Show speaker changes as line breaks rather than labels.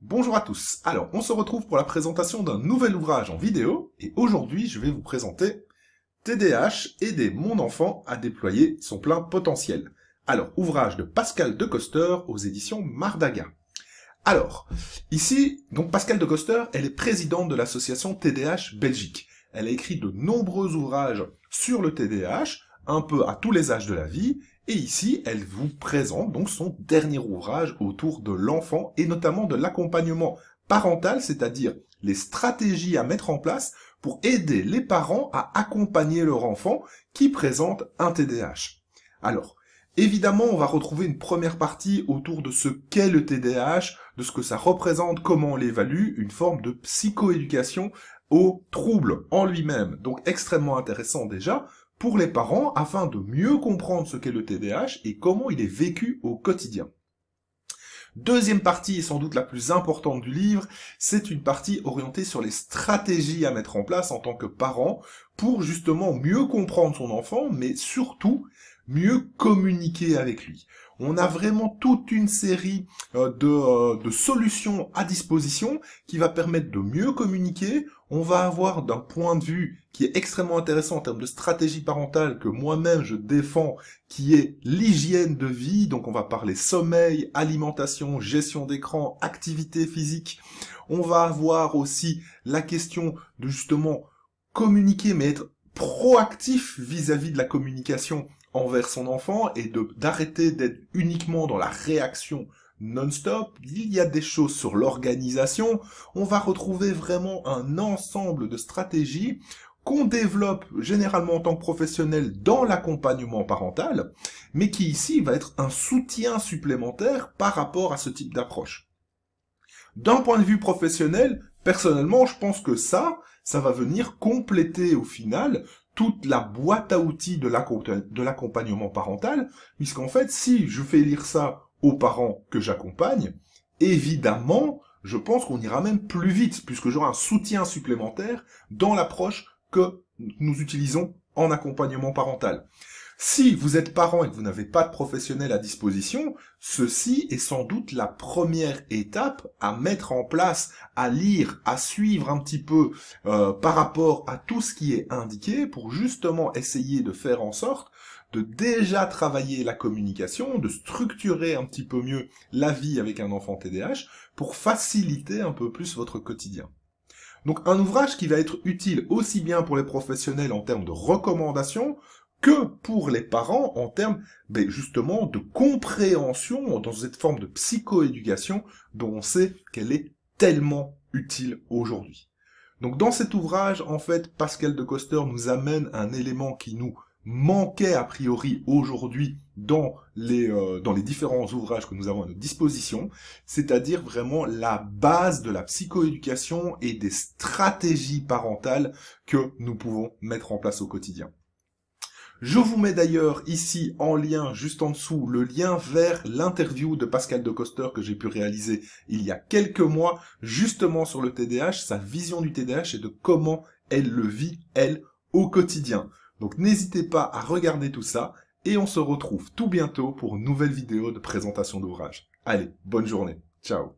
Bonjour à tous. Alors, on se retrouve pour la présentation d'un nouvel ouvrage en vidéo, et aujourd'hui, je vais vous présenter TDAH, aider mon enfant à déployer son plein potentiel. Alors, ouvrage de Pascal De Coster aux éditions Mardaga. Alors, ici, donc Pascal De Coster, elle est présidente de l'association TDAH Belgique. Elle a écrit de nombreux ouvrages sur le TDAH, un peu à tous les âges de la vie, et ici, elle vous présente donc son dernier ouvrage autour de l'enfant et notamment de l'accompagnement parental, c'est-à-dire les stratégies à mettre en place pour aider les parents à accompagner leur enfant qui présente un TDAH. Alors, évidemment, on va retrouver une première partie autour de ce qu'est le TDAH, de ce que ça représente, comment on l'évalue, une forme de psychoéducation au trouble en lui-même. Donc extrêmement intéressant déjà pour les parents afin de mieux comprendre ce qu'est le TDAH et comment il est vécu au quotidien. Deuxième partie, et sans doute la plus importante du livre, c'est une partie orientée sur les stratégies à mettre en place en tant que parent pour justement mieux comprendre son enfant, mais surtout mieux communiquer avec lui. On a vraiment toute une série de solutions à disposition qui va permettre de mieux communiquer. On va avoir d'un point de vue qui est extrêmement intéressant en termes de stratégie parentale que moi-même je défends, qui est l'hygiène de vie. Donc on va parler sommeil, alimentation, gestion d'écran, activité physique. On va avoir aussi la question de justement communiquer, mais être proactif vis-à-vis de la communication envers son enfant et d'arrêter d'être uniquement dans la réaction non-stop. Il y a des choses sur l'organisation. On va retrouver vraiment un ensemble de stratégies qu'on développe généralement en tant que professionnel dans l'accompagnement parental, mais qui ici va être un soutien supplémentaire par rapport à ce type d'approche. D'un point de vue professionnel, personnellement, je pense que ça va venir compléter au final toute la boîte à outils de l'accompagnement parental, puisqu'en fait, si je fais lire ça aux parents que j'accompagne, évidemment, je pense qu'on ira même plus vite, puisque j'aurai un soutien supplémentaire dans l'approche que nous utilisons en accompagnement parental. Si vous êtes parent et que vous n'avez pas de professionnel à disposition, ceci est sans doute la première étape à mettre en place, à lire, à suivre un petit peu par rapport à tout ce qui est indiqué pour justement essayer de faire en sorte de déjà travailler la communication, de structurer un petit peu mieux la vie avec un enfant TDAH pour faciliter un peu plus votre quotidien. Donc un ouvrage qui va être utile aussi bien pour les professionnels en termes de recommandations que pour les parents en termes justement de compréhension dans cette forme de psychoéducation dont on sait qu'elle est tellement utile aujourd'hui. Donc dans cet ouvrage, en fait, Pascal De Coster nous amène un élément qui nous manquait a priori aujourd'hui dans les différents ouvrages que nous avons à notre disposition, c'est-à-dire vraiment la base de la psychoéducation et des stratégies parentales que nous pouvons mettre en place au quotidien. Je vous mets d'ailleurs ici en lien, juste en dessous, le lien vers l'interview de Pascal De Coster que j'ai pu réaliser il y a quelques mois, justement sur le TDAH, sa vision du TDAH et de comment elle le vit, elle, au quotidien. Donc n'hésitez pas à regarder tout ça, et on se retrouve tout bientôt pour une nouvelle vidéo de présentation d'ouvrage. Allez, bonne journée, ciao.